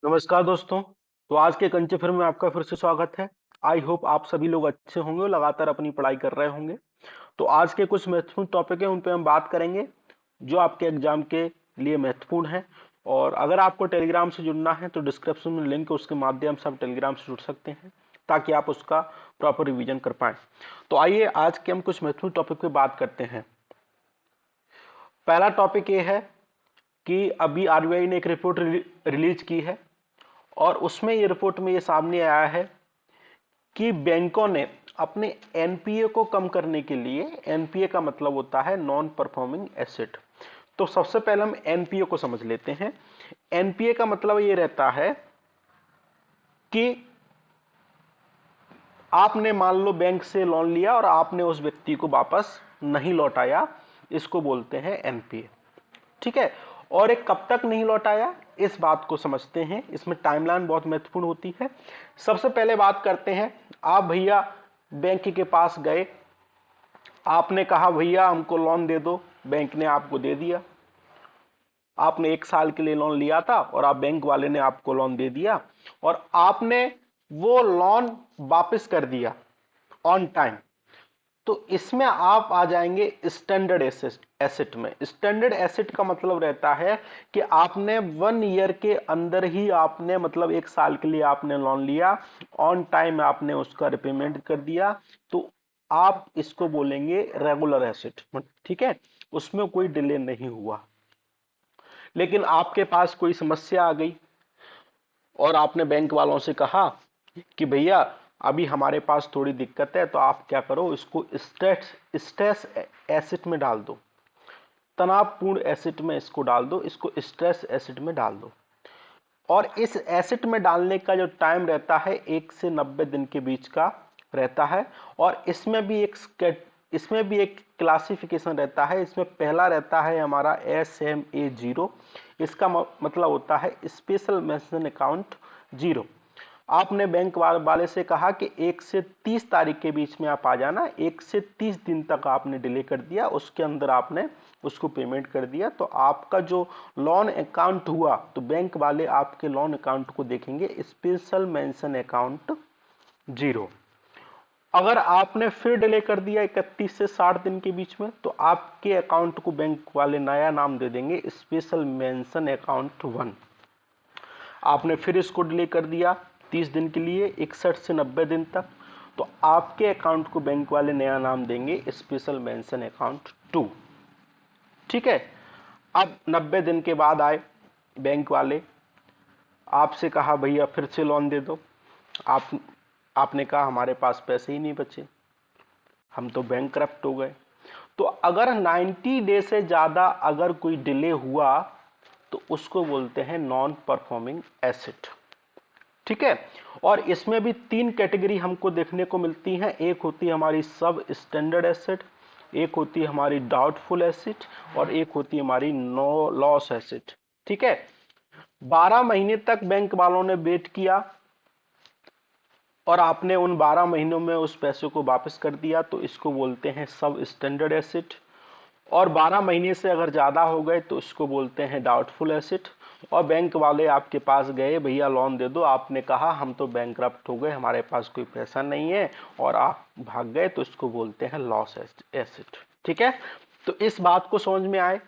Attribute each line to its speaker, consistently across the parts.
Speaker 1: नमस्कार दोस्तों। तो आज के कंचे फिल्म में आपका फिर से स्वागत है। आई होप आप सभी लोग अच्छे होंगे और लगातार अपनी पढ़ाई कर रहे होंगे। तो आज के कुछ महत्वपूर्ण टॉपिक हैं, उन पे हम बात करेंगे जो आपके एग्जाम के लिए महत्वपूर्ण है। और अगर आपको टेलीग्राम से जुड़ना है तो डिस्क्रिप्शन में लिंक है, उसके माध्यम से आप टेलीग्राम से जुड़ सकते हैं ताकि आप उसका प्रॉपर रिवीजन कर पाए। तो आइए आज के हम कुछ महत्वपूर्ण टॉपिक पे बात करते हैं। पहला टॉपिक ये है कि अभी आरबीआई ने एक रिपोर्ट रिलीज की है और उसमें ये रिपोर्ट में ये सामने आया है कि बैंकों ने अपने एनपीए को कम करने के लिए, एनपीए का मतलब होता है नॉन परफॉर्मिंग एसेट। तो सबसे पहले हम एनपीए को समझ लेते हैं। एनपीए का मतलब ये रहता है कि आपने मान लो बैंक से लोन लिया और आपने उस व्यक्ति को वापस नहीं लौटाया, इसको बोलते हैं एनपीए। ठीक है। और एक कब तक नहीं लौटाया, इस बात को समझते हैं। इसमें टाइमलाइन बहुत महत्वपूर्ण होती है। सबसे पहले बात करते हैं, आप भैया बैंक के पास गए, आपने कहा भैया हमको लोन दे दो, बैंक ने आपको दे दिया। आपने 1 साल के लिए लोन लिया था और आप बैंक वाले ने आपको लोन दे दिया और आपने वो लोन वापस कर दिया ऑन टाइम। तो इसमें आप आ जाएंगे स्टैंडर्ड एसेट में। स्टैंडर्ड एसेट का मतलब रहता है कि आपने 1 ईयर के अंदर ही आपने, मतलब 1 साल के लिए आपने लोन लिया, ऑन टाइम आपने उसका रिपेमेंट कर दिया, तो आप इसको बोलेंगे रेगुलर एसेट। ठीक है, उसमें कोई डिले नहीं हुआ। लेकिन आपके पास कोई समस्या आ गई और आपने बैंक वालों से कहा कि भैया अभी हमारे पास थोड़ी दिक्कत है, तो आप क्या करो, इसको स्ट्रेस स्ट्रेस एसिड में डाल दो, तनावपूर्ण एसिड में इसको डाल दो, इसको स्ट्रेस एसिड में डाल दो। और इस एसिड में डालने का जो टाइम रहता है 1 से 90 दिन के बीच का रहता है। और इसमें भी एक क्लासिफिकेशन रहता है। इसमें पहला रहता है हमारा SMA 0। इसका मतलब होता है स्पेशल मेंशन अकाउंट 0। आपने बैंक वाले से कहा कि 1 से 30 तारीख के बीच में आप आ जाना, 1 से 30 दिन तक आपने डिले कर दिया, उसके अंदर आपने उसको पेमेंट कर दिया, तो आपका जो लोन अकाउंट हुआ, तो बैंक वाले आपके लोन अकाउंट को देखेंगे स्पेशल मेंशन अकाउंट 0। अगर आपने फिर डिले कर दिया 31 से 60 दिन के बीच में, तो आपके अकाउंट को बैंक वाले नया नाम दे देंगे स्पेशल मेंशन अकाउंट 1। आपने फिर इसको डिले कर दिया 30 दिन के लिए, 61 से 90 दिन तक, तो आपके अकाउंट को बैंक वाले नया नाम देंगे स्पेशल मेंशन अकाउंट 2। ठीक है। अब 90 दिन के बाद आए बैंक वाले, आपसे कहा भैया फिर से लोन दे दो। आपने कहा हमारे पास पैसे ही नहीं बचे, हम तो बैंकक्रप्ट हो गए। तो अगर 90 डे से ज्यादा अगर कोई डिले हुआ तो उसको बोलते हैं नॉन परफॉर्मिंग एसेट। ठीक है। और इसमें भी 3 कैटेगरी हमको देखने को मिलती हैं। एक होती है हमारी सब स्टैंडर्ड एसेट, एक होती है हमारी डाउटफुल एसेट, और एक होती है हमारी नो लॉस एसेट। ठीक है। 12 महीने तक बैंक वालों ने वेट किया और आपने उन 12 महीनों में उस पैसे को वापस कर दिया, तो इसको बोलते हैं सब स्टैंडर्ड एसेट। और 12 महीने से अगर ज्यादा हो गए तो इसको बोलते हैं डाउटफुल एसेट। और बैंक वाले आपके पास गए, भैया लोन दे दो, आपने कहा हम तो बैंकरप्ट हो गए, हमारे पास कोई पैसा नहीं है, और आप भाग गए, तो इसको बोलते हैं लॉस एसेट। ठीक है। तो इस बात को समझ में आए,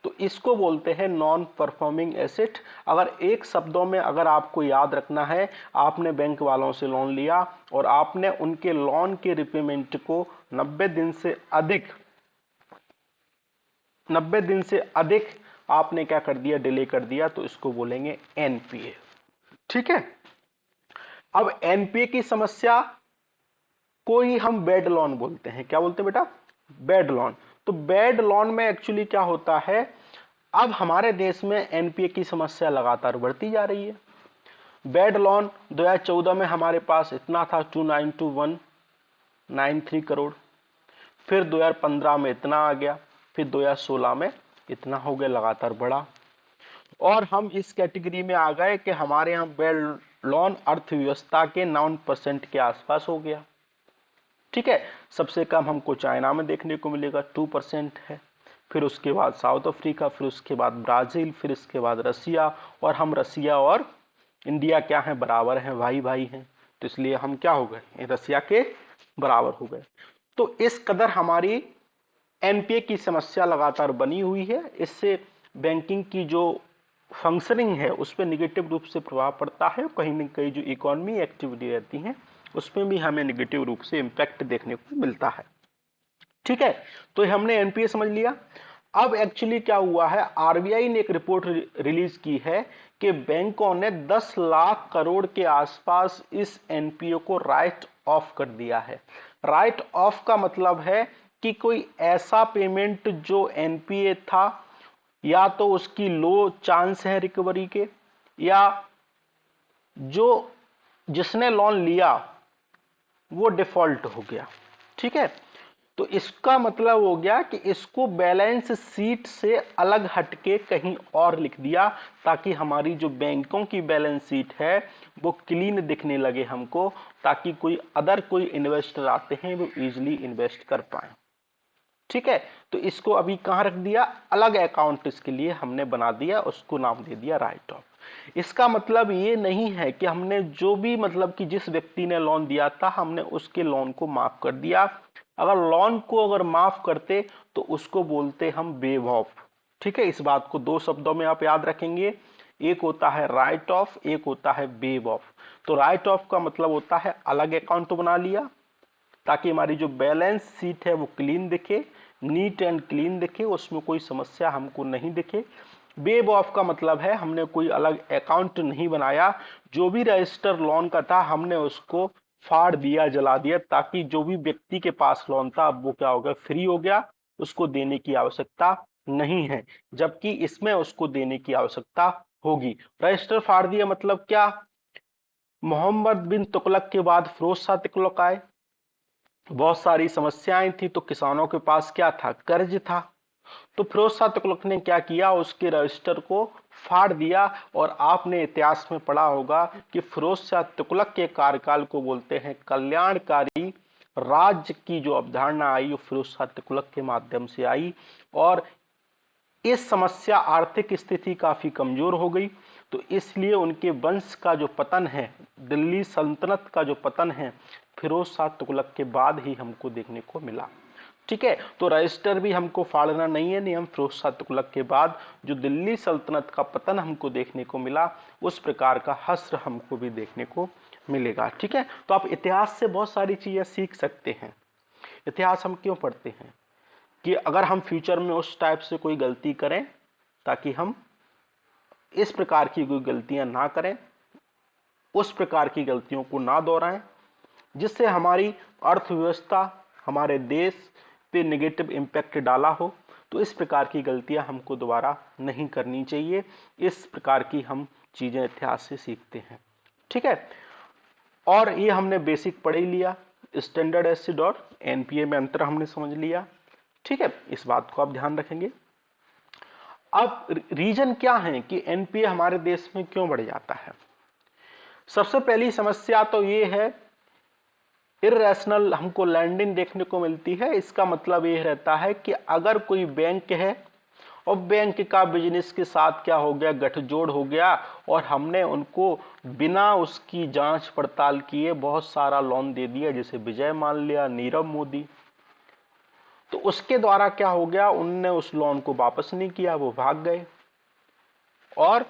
Speaker 1: तो इसको बोलते हैं नॉन परफॉर्मिंग एसेट। अगर एक शब्दों में अगर आपको याद रखना है, आपने बैंक वालों से लोन लिया और आपने उनके लोन के रिपेमेंट को 90 दिन से अधिक 90 दिन से अधिक आपने क्या कर दिया, डिले कर दिया, तो इसको बोलेंगे एनपीए। ठीक है। अब एनपीए की समस्या को ही हम बेड लोन बोलते हैं। क्या बोलते हैं बेटा? Bed loan. तो बेड लोन में एक्चुअली क्या होता है, अब हमारे देश में एनपीए की समस्या लगातार बढ़ती जा रही है। बेड लोन 2014 में हमारे पास इतना था 292,193 करोड़, फिर 2015 में इतना आ गया, फिर 2016 में इतना हो गया, लगातार बढ़ा। और हम इस कैटेगरी में आ गए कि हमारे यहाँ बेड लोन अर्थव्यवस्था के 9% के आसपास हो गया। ठीक है। सबसे कम हमको चाइना में देखने को मिलेगा, 2% है, फिर उसके बाद साउथ अफ्रीका, फिर उसके बाद ब्राजील, फिर इसके बाद रसिया, और हम रसिया और इंडिया क्या है, बराबर है, भाई भाई हैं, तो इसलिए हम क्या हो गए, रसिया के बराबर हो गए। तो इस कदर हमारी एनपीए की समस्या लगातार बनी हुई है। इससे बैंकिंग की जो फंक्शनिंग है उस पर निगेटिव रूप से प्रभाव पड़ता है। कहीं न कहीं जो इकोनॉमी एक्टिविटी रहती है उसमें भी हमें निगेटिव रूप से इम्पैक्ट देखने को मिलता है। ठीक है, तो हमने एनपीए समझ लिया। अब एक्चुअली क्या हुआ है, आरबीआई ने एक रिपोर्ट रिलीज की है कि बैंकों ने 10 लाख करोड़ के आसपास इस एनपीए को राइट ऑफ कर दिया है। राइट ऑफ का मतलब है कि कोई ऐसा पेमेंट जो एनपीए था, या तो उसकी लो चांस है रिकवरी के, या जो जिसने लोन लिया वो डिफॉल्ट हो गया। ठीक है, तो इसका मतलब हो गया कि इसको बैलेंस शीट से अलग हटके कहीं और लिख दिया, ताकि हमारी जो बैंकों की बैलेंस शीट है वो क्लीन दिखने लगे हमको, ताकि कोई इन्वेस्टर आते हैं वो इजीली इन्वेस्ट कर पाए। ठीक है, तो इसको अभी कहां रख दिया, अलग अकाउंट इसके लिए हमने बना दिया, उसको नाम दे दिया राइट ऑफ। इसका मतलब ये नहीं है कि हमने जो भी मतलब कि जिस व्यक्ति ने लोन दिया था हमने उसके लोन को माफ कर दिया। अगर लोन को अगर माफ करते तो उसको बोलते हम वेव ऑफ। ठीक है, इस बात को दो शब्दों में आप याद रखेंगे, एक होता है राइट ऑफ, एक होता है वेव ऑफ। तो राइट ऑफ का मतलब होता है अलग अकाउंट बना लिया ताकि हमारी जो बैलेंस शीट है वो क्लीन दिखे, नीट एंड क्लीन दिखे, उसमें कोई समस्या हमको नहीं दिखे। वेव ऑफ का मतलब है हमने कोई अलग अकाउंट नहीं बनाया, जो भी रजिस्टर लोन का था हमने उसको फाड़ दिया, जला दिया, ताकि जो भी व्यक्ति के पास लोन था अब वो क्या हो गया, फ्री हो गया, उसको देने की आवश्यकता नहीं है, जबकि इसमें उसको देने की आवश्यकता होगी। रजिस्टर फाड़ दिया मतलब क्या, मोहम्मद बिन तुगलक के बाद फिरोज शाह तुगलक आए, बहुत सारी समस्याएं थी, तो किसानों के पास क्या था, कर्ज था। तो फिरोज शाह तुगलक ने क्या किया, उसके रजिस्टर को फाड़ दिया। और आपने इतिहास में पढ़ा होगा कि फिरोज शाह तुगलक के कार्यकाल को बोलते हैं कल्याणकारी राज्य की जो अवधारणा आई वो फिरोज शाह तुगलक के माध्यम से आई। और इस समस्या आर्थिक स्थिति काफी कमजोर हो गई, तो इसलिए उनके वंश का जो पतन है, दिल्ली सल्तनत का जो पतन है, फिरोज शाह तुगलक के बाद ही हमको देखने को मिला। ठीक है, तो रजिस्टर भी हमको फाड़ना नहीं है, नहीं, हम फिरोज शाह तुगलक के बाद जो दिल्ली सल्तनत का पतन हमको देखने को मिला उस प्रकार का हश्र हमको भी देखने को मिलेगा। ठीक है, तो आप इतिहास से बहुत सारी चीजें सीख सकते हैं। इतिहास हम क्यों पढ़ते हैं, कि अगर हम फ्यूचर में उस टाइप से कोई गलती करें ताकि हम इस प्रकार की कोई गलतियां ना करें, उस प्रकार की गलतियों को ना दोहराएं जिससे हमारी अर्थव्यवस्था, हमारे देश पे नेगेटिव इम्पैक्ट डाला हो। तो इस प्रकार की गलतियां हमको दोबारा नहीं करनी चाहिए। इस प्रकार की हम चीजें इतिहास से सीखते हैं। ठीक है, और ये हमने बेसिक पढ़ ही लिया, स्टैंडर्ड एसिड और एनपीए में अंतर हमने समझ लिया। ठीक है, इस बात को आप ध्यान रखेंगे। अब रीजन क्या है कि एनपीए हमारे देश में क्यों बढ़ जाता है। सबसे पहली समस्या तो ये है, इर्रेशनल हमको लैंडिंग देखने को मिलती है। इसका मतलब ये रहता है कि अगर कोई बैंक है और बैंक का बिजनेस के साथ क्या हो गया, गठजोड़ हो गया, और हमने उनको बिना उसकी जांच पड़ताल किए बहुत सारा लोन दे दिया, जैसे विजय माल्या, नीरव मोदी, तो उसके द्वारा क्या हो गया, उनने उस लोन को वापस नहीं किया, वो भाग गए, और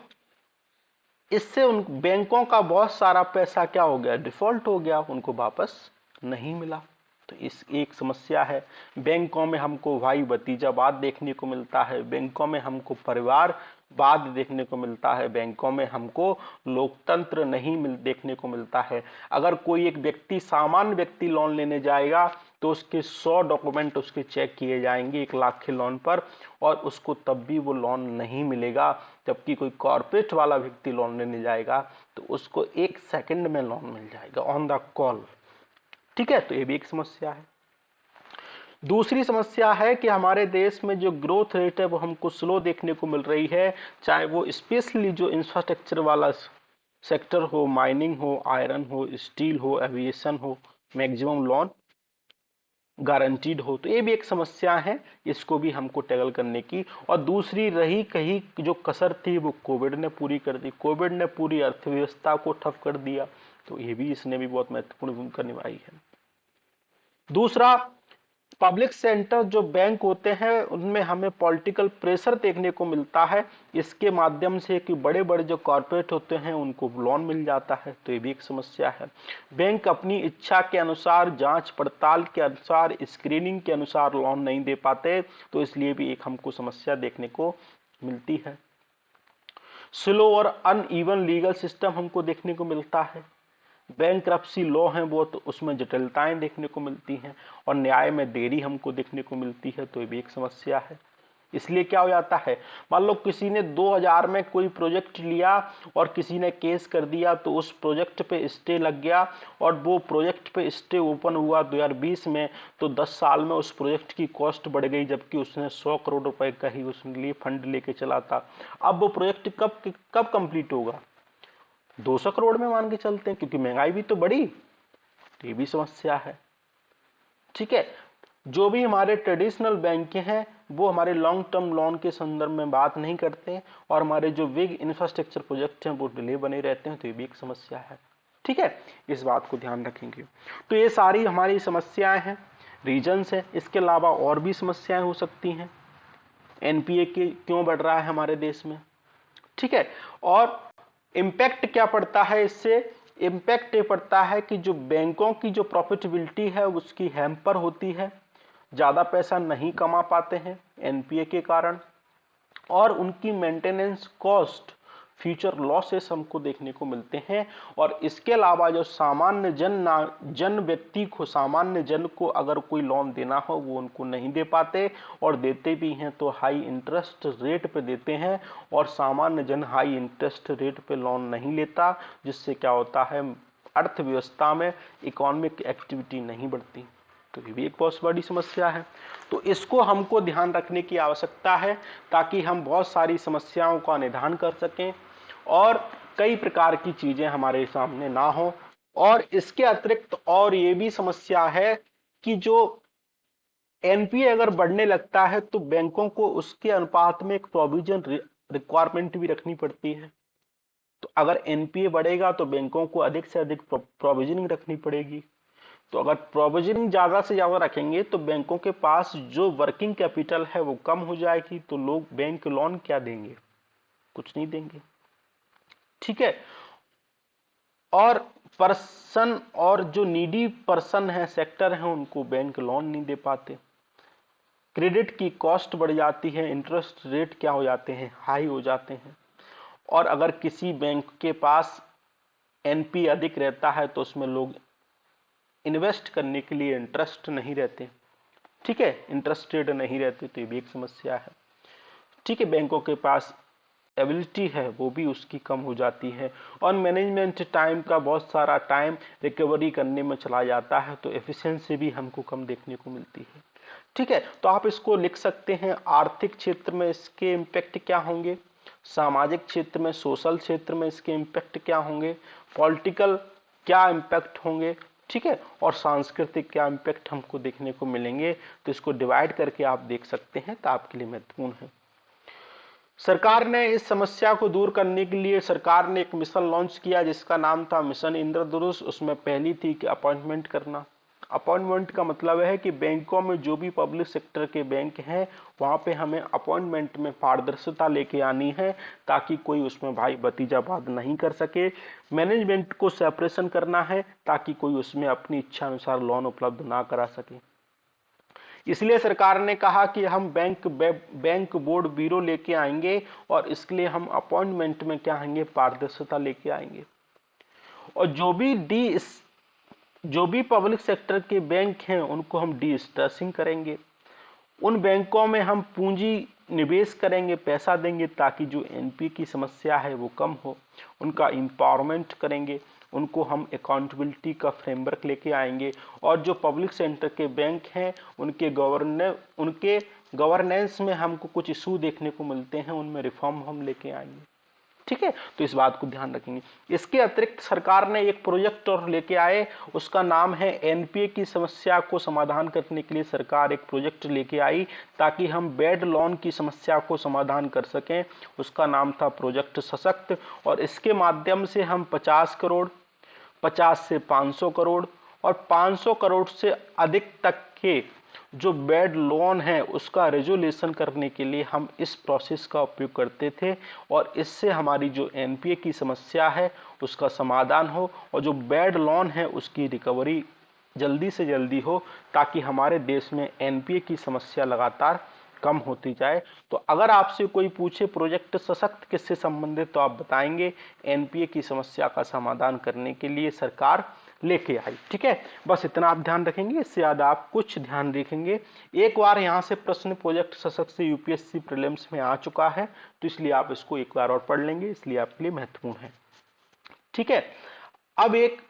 Speaker 1: इससे उन बैंकों का बहुत सारा पैसा क्या हो गया, डिफॉल्ट हो गया, उनको वापस नहीं मिला। तो इस एक समस्या है। बैंकों में हमको भाई भतीजावाद देखने को मिलता है, बैंकों में हमको परिवारवाद देखने को मिलता है, बैंकों में हमको लोकतंत्र नहीं देखने को मिलता है। अगर कोई एक व्यक्ति, सामान्य व्यक्ति लोन लेने जाएगा तो उसके 100 डॉक्यूमेंट उसके चेक किए जाएंगे 1 लाख के लोन पर, और उसको तब भी वो लोन नहीं मिलेगा। जबकि कोई कॉर्पोरेट वाला व्यक्ति लोन लेने जाएगा तो उसको 1 सेकंड में लोन मिल जाएगा, ऑन द कॉल। ठीक है, तो ये भी एक समस्या है। दूसरी समस्या है कि हमारे देश में जो ग्रोथ रेट है वो हमको स्लो देखने को मिल रही है, चाहे वो स्पेशली जो इंफ्रास्ट्रक्चर वाला सेक्टर हो, माइनिंग हो, आयरन हो, स्टील हो, एविएशन हो, मैक्सिमम लोन गारंटीड हो, तो ये भी एक समस्या है, इसको भी हमको टैकल करने की। और दूसरी रही कहीं जो कसर थी वो कोविड ने पूरी कर दी। कोविड ने पूरी अर्थव्यवस्था को ठप कर दिया, तो ये भी इसने भी बहुत महत्वपूर्ण भूमिका निभाई है। दूसरा, पब्लिक सेक्टर जो बैंक होते हैं उनमें हमें पॉलिटिकल प्रेशर देखने को मिलता है, इसके माध्यम से कि बड़े बड़े जो कॉर्पोरेट होते हैं उनको लोन मिल जाता है, तो ये भी एक समस्या है। बैंक अपनी इच्छा के अनुसार, जांच पड़ताल के अनुसार, स्क्रीनिंग के अनुसार लोन नहीं दे पाते, तो इसलिए भी एक हमको समस्या देखने को मिलती है। स्लो और अनइवन लीगल सिस्टम हमको देखने को मिलता है। बैंक्रप्सी लॉ है वो, तो उसमें जटिलताएं देखने को मिलती हैं और न्याय में देरी हमको देखने को मिलती है, तो ये भी एक समस्या है। इसलिए क्या हो जाता है, मान लो किसी ने 2000 में कोई प्रोजेक्ट लिया और किसी ने केस कर दिया, तो उस प्रोजेक्ट पे स्टे लग गया और वो प्रोजेक्ट पे स्टे ओपन हुआ 2020 में, तो 10 साल में उस प्रोजेक्ट की कॉस्ट बढ़ गई, जबकि उसने 100 करोड़ रुपए का ही उसके लिए फंड लेके चला था। अब वो प्रोजेक्ट कब कंप्लीट होगा, 200 करोड़ में मान के चलते हैं, क्योंकि महंगाई भी तो बढ़ी, तो ये भी समस्या है। ठीक है, जो भी हमारे ट्रेडिशनल बैंक हैं वो हमारे लॉन्ग टर्म लोन के संदर्भ में बात नहीं करते और हमारे जो बिग इंफ्रास्ट्रक्चर प्रोजेक्ट हैं वो डिले बने रहते हैं, तो ये भी एक समस्या है। ठीक है, इस बात को ध्यान रखेंगे। तो ये सारी हमारी समस्याएं हैं, रीजंस है। इसके अलावा और भी समस्याएं हो सकती हैं, एनपीए के क्यों बढ़ रहा है हमारे देश में, ठीक है, और इम्पैक्ट क्या पड़ता है इससे। इम्पैक्ट ये पड़ता है कि जो बैंकों की जो प्रॉफिटेबिलिटी है उसकी हैम्पर होती है, ज्यादा पैसा नहीं कमा पाते हैं एनपीए के कारण, और उनकी मेंटेनेंस कॉस्ट, फ्यूचर लॉसेस हमको देखने को मिलते हैं। और इसके अलावा जो सामान्य जन व्यक्ति को, सामान्य जन को अगर कोई लोन देना हो वो उनको नहीं दे पाते, और देते भी हैं तो हाई इंटरेस्ट रेट पे देते हैं, और सामान्य जन हाई इंटरेस्ट रेट पे लोन नहीं लेता, जिससे क्या होता है, अर्थव्यवस्था में इकोनॉमिक एक्टिविटी नहीं बढ़ती, तो ये भी एक बहुत बड़ी समस्या है। तो इसको हमको ध्यान रखने की आवश्यकता है, ताकि हम बहुत सारी समस्याओं का निदान कर सकें और कई प्रकार की चीजें हमारे सामने ना हो। और इसके अतिरिक्त और ये भी समस्या है कि जो एनपीए अगर बढ़ने लगता है तो बैंकों को उसके अनुपात में एक प्रोविजन रिक्वायरमेंट भी रखनी पड़ती है। तो अगर एनपीए बढ़ेगा तो बैंकों को अधिक से अधिक प्रोविजनिंग रखनी पड़ेगी। तो अगर प्रोविजनिंग ज्यादा से ज्यादा रखेंगे तो बैंकों के पास जो वर्किंग कैपिटल है वो कम हो जाएगी, तो लोग बैंक लोन क्या देंगे, कुछ नहीं देंगे। ठीक है, और पर्सन और जो नीडी पर्सन है, सेक्टर है, उनको बैंक लोन नहीं दे पाते, क्रेडिट की कॉस्ट बढ़ जाती है, इंटरेस्ट रेट क्या हो जाते हैं, हाई हो जाते हैं। और अगर किसी बैंक के पास एनपी अधिक रहता है तो उसमें लोग इन्वेस्ट करने के लिए इंटरेस्ट नहीं रहते, ठीक है, इंटरेस्टेड नहीं रहते, तो ये भी एक समस्या है। ठीक है, बैंकों के पास एबिलिटी है वो भी उसकी कम हो जाती है, और मैनेजमेंट टाइम का बहुत सारा टाइम रिकवरी करने में चला जाता है, तो एफिशिएंसी भी हमको कम देखने को मिलती है। ठीक है, तो आप इसको लिख सकते हैं, आर्थिक क्षेत्र में इसके इम्पैक्ट क्या होंगे, सामाजिक क्षेत्र में, सोशल क्षेत्र में इसके इम्पैक्ट क्या होंगे, पॉलिटिकल क्या इम्पैक्ट होंगे, ठीक है, और सांस्कृतिक क्या इम्पैक्ट हमको देखने को मिलेंगे। तो इसको डिवाइड करके आप देख सकते हैं, तो आपके लिए महत्वपूर्ण है। सरकार ने इस समस्या को दूर करने के लिए सरकार ने एक मिशन लॉन्च किया जिसका नाम था मिशन इंद्रधनुष। उसमें पहली थी कि अपॉइंटमेंट करना। अपॉइंटमेंट का मतलब है कि बैंकों में जो भी पब्लिक सेक्टर के बैंक हैं वहां पे हमें अपॉइंटमेंट में पारदर्शिता लेके आनी है, ताकि कोई उसमें भाई भतीजावाद नहीं कर सके। मैनेजमेंट को सेपरेशन करना है ताकि कोई उसमें अपनी इच्छा अनुसार लोन उपलब्ध ना करा सके। इसलिए सरकार ने कहा कि हम बैंक बोर्ड ब्यूरो लेके आएंगे, और इसके लिए हम अपॉइंटमेंट में क्या आएंगे, पारदर्शिता लेके आएंगे। और जो भी पब्लिक सेक्टर के बैंक हैं उनको हम डी स्ट्रेसिंग करेंगे। उन बैंकों में हम पूंजी निवेश करेंगे, पैसा देंगे, ताकि जो एनपी की समस्या है वो कम हो। उनका एम्पावरमेंट करेंगे, उनको हम अकाउंटेबिलिटी का फ्रेमवर्क लेके आएंगे, और जो पब्लिक सेक्टर के बैंक हैं उनके गवर्नेंस में हमको कुछ इशू देखने को मिलते हैं, उनमें रिफॉर्म हम लेके आएंगे। ठीक है, तो इस बात को ध्यान रखेंगे। इसके अतिरिक्त सरकार ने एक प्रोजेक्ट और लेके आए, उसका नाम है एनपीए की समस्या को समाधान करने के लिए सरकार एक प्रोजेक्ट लेके आई ताकि हम बेड लोन की समस्या को समाधान कर सकें। उसका नाम था प्रोजेक्ट सशक्त, और इसके माध्यम से हम 50 करोड़, 50 से 500 करोड़ और 500 करोड़ से अधिक तक के जो बेड लोन है उसका रेजोल्यूशन करने के लिए हम इस प्रोसेस का उपयोग करते थे, और इससे हमारी जो एनपीए की समस्या है उसका समाधान हो और जो बेड लोन है उसकी रिकवरी जल्दी से जल्दी हो, ताकि हमारे देश में एनपीए की समस्या लगातार कम होती जाए। तो अगर आपसे कोई पूछे प्रोजेक्ट सशक्त किससे संबंधित, तो आप बताएंगे एनपीए की समस्या का समाधान करने के लिए सरकार लेके आई। ठीक है, बस इतना आप ध्यान रखेंगे, इससे ज्यादा आप कुछ ध्यान रखेंगे। एक बार यहां से प्रश्न प्रोजेक्ट सशक्त से यूपीएससी प्रीलिम्स में आ चुका है, तो इसलिए आप इसको एक बार और पढ़ लेंगे, इसलिए आपके लिए महत्वपूर्ण है। ठीक है, अब एक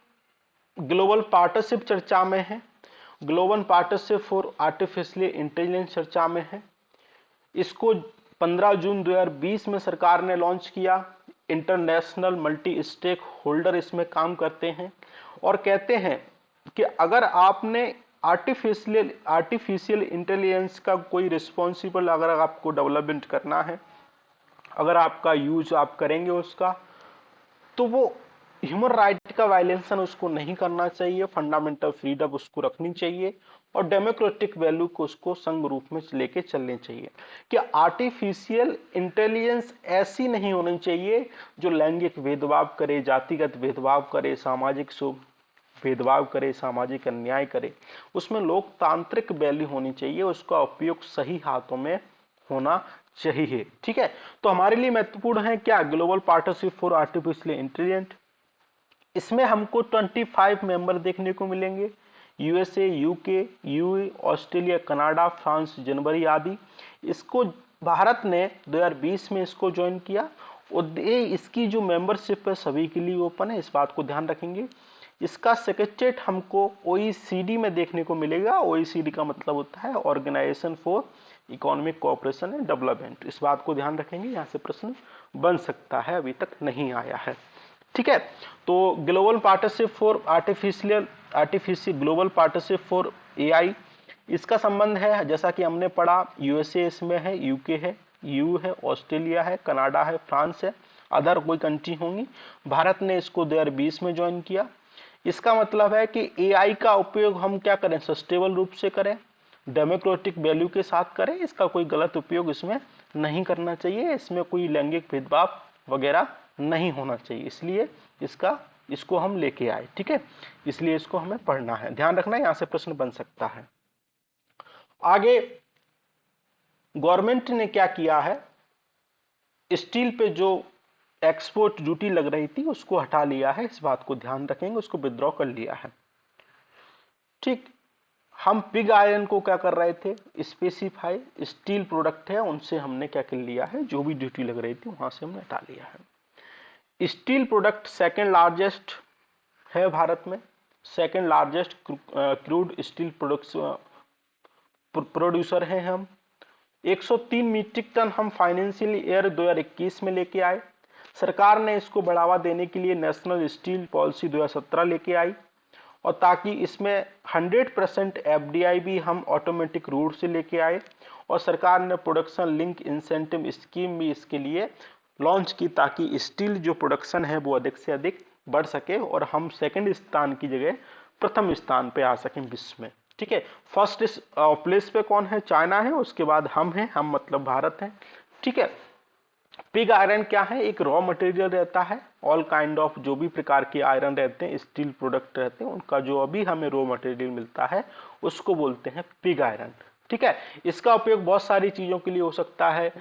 Speaker 1: ग्लोबल पार्टनरशिप चर्चा में है, global partnership for artificial intelligence चर्चा में है। इसको 15 जून 2020 में सरकार ने लॉन्च किया। इंटरनेशनल मल्टी स्टेक होल्डर इसमें काम करते हैं और कहते हैं कि अगर आपने आर्टिफिशियल इंटेलिजेंस का कोई रिस्पॉन्सिबल अगर आपको डेवलपमेंट करना है, अगर आपका यूज आप करेंगे उसका, तो वो ह्यूमन राइट का वायलेशन उसको नहीं करना चाहिए, फंडामेंटल फ्रीडम उसको रखनी चाहिए और डेमोक्रेटिक वैल्यू को उसको संग रूप में लेके चलने चाहिए। कि आर्टिफिशियल इंटेलिजेंस ऐसी नहीं होनी चाहिए जो लैंगिक भेदभाव करे, जातिगत भेदभाव करे, सामाजिक भेदभाव करे, सामाजिक अन्याय करे। उसमें लोकतांत्रिक वैल्यू होनी चाहिए, उसका उपयोग सही हाथों में होना चाहिए। ठीक है, तो हमारे लिए महत्वपूर्ण है क्या, global partnership for artificial intelligence. इसमें हमको 25 मेंबर देखने को मिलेंगे, USA, UK, UAE, Australia, Canada, France, जनवरी आदि। इसको भारत ने 2020 में इसको ज्वाइन किया और इसकी जो मेंबरशिप है सभी के लिए ओपन है, इस बात को ध्यान रखेंगे। इसका सेक्रेटरीट हमको ओईसीडी में देखने को मिलेगा। ओईसीडी का मतलब होता है organisation for economic cooperation and development. इस बात को ध्यान रखेंगे, यहाँ से प्रश्न बन सकता है, अभी तक नहीं आया है। ठीक है, तो global partnership for artificial global partnership for AI, इसका संबंध है जैसा कि हमने पढ़ा, यूएसए इसमें है, यूके है, यू है, ऑस्ट्रेलिया है, कनाडा है, फ्रांस है, अदर कोई कंट्री होंगी। भारत ने इसको 2020 में ज्वाइन किया। इसका मतलब है कि एआई का उपयोग हम क्या करें, सस्टेनेबल रूप से करें, डेमोक्रेटिक वैल्यू के साथ करें, इसका कोई गलत उपयोग इसमें नहीं करना चाहिए, इसमें कोई लैंगिक भेदभाव वगैरह नहीं होना चाहिए, इसलिए इसको हम लेके आए। ठीक है, इसलिए इसको हमें पढ़ना है, ध्यान रखना है, यहां से प्रश्न बन सकता है। आगे गवर्नमेंट ने क्या किया है, स्टील पे जो एक्सपोर्ट ड्यूटी लग रही थी उसको हटा लिया है, इस बात को ध्यान रखेंगे, उसको विड्रॉ कर लिया है। ठीक, हम पिग आयरन को क्या कर रहे थे, स्पेसिफाई स्टील प्रोडक्ट है उनसे हमने क्या कर लिया है, जो भी ड्यूटी लग रही थी वहां से हमने हटा लिया है। स्टील प्रोडक्ट सेकेंड लार्जेस्ट है भारत में, second largest crude steel producer हैं हम। 103 मीट्रिक टन हम फाइनेंशियल ईयर 2021 में लेके आए। सरकार ने इसको बढ़ावा देने के लिए नेशनल स्टील पॉलिसी 2017 लेके आई, और ताकि इसमें 100% एफडीआई भी हम ऑटोमेटिक रूट से लेके आए, और सरकार ने प्रोडक्शन लिंक इंसेंटिव स्कीम भी इसके लिए लॉन्च की, ताकि स्टील जो प्रोडक्शन है वो अधिक से अधिक बढ़ सके और हम सेकंड स्थान की जगह प्रथम स्थान पे आ सकें विश्व में। ठीक है, फर्स्ट प्लेस पे कौन है, चाइना है, उसके बाद हम हैं, हम मतलब भारत है। ठीक है, पिग आयरन क्या है, एक रॉ मटेरियल रहता है, ऑल काइंड ऑफ जो भी प्रकार के आयरन रहते हैं, स्टील प्रोडक्ट रहते हैं, उनका जो अभी हमें रॉ मटेरियल मिलता है उसको बोलते हैं पिग आयरन। ठीक है, इसका उपयोग बहुत सारी चीजों के लिए हो सकता है,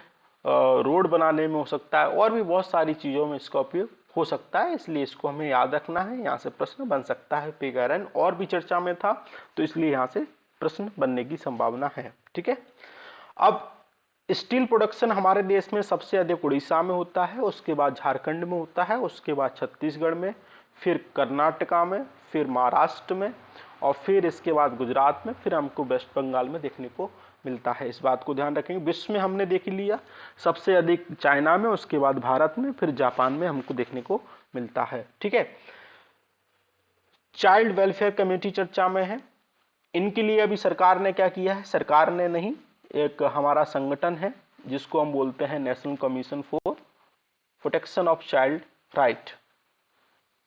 Speaker 1: रोड बनाने में हो सकता है, और भी बहुत सारी चीजों में इसका उपयोग हो सकता है, इसलिए इसको हमें याद रखना है, यहाँ से प्रश्न बन सकता है। पिग आयरन और भी चर्चा में था, तो इसलिए यहाँ से प्रश्न बनने की संभावना है। ठीक है, अब स्टील प्रोडक्शन हमारे देश में सबसे अधिक उड़ीसा में होता है, उसके बाद झारखंड में होता है, उसके बाद छत्तीसगढ़ में, फिर कर्नाटका में, फिर महाराष्ट्र में, और फिर इसके बाद गुजरात में, फिर हमको वेस्ट बंगाल में देखने को मिलता है। इस बात को ध्यान रखेंगे। विश्व में हमने देख लिया, सबसे अधिक चाइना में, उसके बाद भारत में, फिर जापान में हमको देखने को मिलता है। ठीक है, चाइल्ड वेलफेयर कमेटी चर्चा में है। इनके लिए अभी सरकार ने क्या किया है, सरकार ने नहीं, एक हमारा संगठन है जिसको हम बोलते हैं national commission for protection of child right.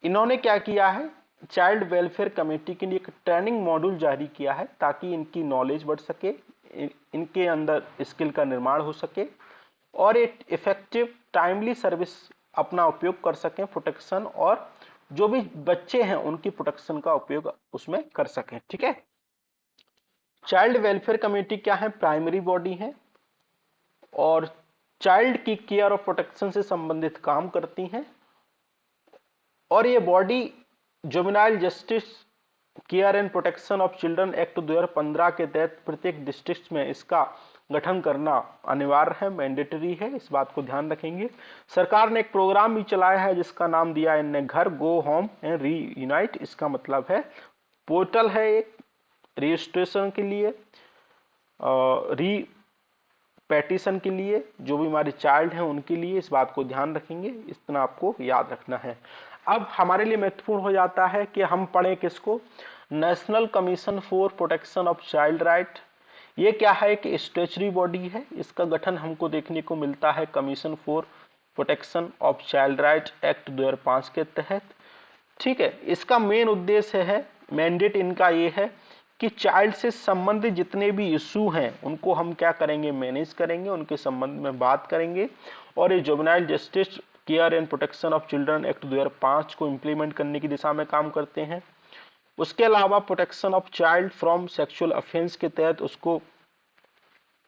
Speaker 1: इन्होंने क्या किया है, चाइल्ड वेलफेयर कमेटी के लिए एक ट्रेनिंग मॉड्यूल जारी किया है ताकि इनकी नॉलेज बढ़ सके, इनके अंदर स्किल का निर्माण हो सके और एक इफेक्टिव टाइमली सर्विस अपना उपयोग कर सकें प्रोटेक्शन, और जो भी बच्चे हैं उनकी प्रोटेक्शन का उपयोग उसमें कर सकें। ठीक है, चाइल्ड वेलफेयर कमेटी क्या है, प्राइमरी बॉडी है और चाइल्ड की केयर और प्रोटेक्शन से संबंधित काम करती हैं, और ये body juvenile justice care and protection of children act 2015 के तहत प्रत्येक डिस्ट्रिक्ट में इसका गठन करना अनिवार्य है, मैंडेटरी है। इस बात को ध्यान रखेंगे। सरकार ने एक प्रोग्राम भी चलाया है जिसका नाम दिया है इनने घर गो होम एंड रीयूनाइट। इसका मतलब है पोर्टल है एक रजिस्ट्रेशन के लिए, री पैटिशन के लिए, जो भी हमारे चाइल्ड हैं उनके लिए। इस बात को ध्यान रखेंगे, इतना आपको याद रखना है। अब हमारे लिए महत्वपूर्ण हो जाता है कि हम पढ़ें किसको, national commission for protection of child right. ये क्या है, एक स्टैट्यूटरी बॉडी है, इसका गठन हमको देखने को मिलता है commission for protection of child right act 2005 के तहत। ठीक है, इसका मेन उद्देश्य है, मैंडेट इनका ये है कि चाइल्ड से संबंधित जितने भी इशू हैं उनको हम क्या करेंगे, मैनेज करेंगे, उनके संबंध में बात करेंगे, और ये juvenile justice care and protection of children act 2005 को इम्प्लीमेंट करने की दिशा में काम करते हैं। उसके अलावा protection of child from sexual offence के तहत उसको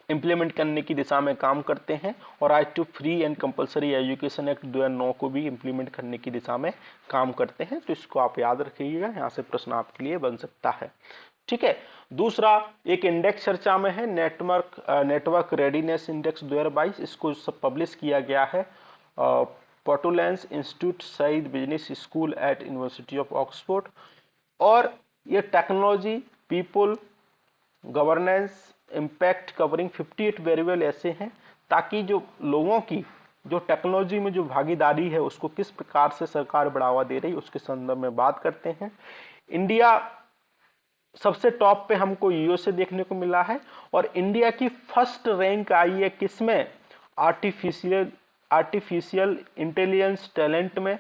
Speaker 1: इम्प्लीमेंट करने की दिशा में काम करते हैं, और right to free and compulsory education act 2009 को भी इम्प्लीमेंट करने की दिशा में काम करते हैं। तो इसको आप याद रखिएगा, यहाँ से प्रश्न आपके लिए बन सकता है। ठीक है, दूसरा एक इंडेक्स चर्चा में है, नेटवर्क रेडीनेस इंडेक्स 2022। इसको पब्लिश किया गया है पोटुलेंस इंस्टीट्यूट शहीद business school eight university of Oxford, और ये technology, people, governance, impact covering 58 variable ऐसे हैं ताकि जो लोगों की जो टेक्नोलॉजी में जो भागीदारी है उसको किस प्रकार से सरकार बढ़ावा दे रही है उसके संदर्भ में बात करते हैं। इंडिया सबसे टॉप पे हमको यूएसए देखने को मिला है, और इंडिया की फर्स्ट रैंक आई है किसमें, आर्टिफिशियल इंटेलिजेंस टैलेंट में,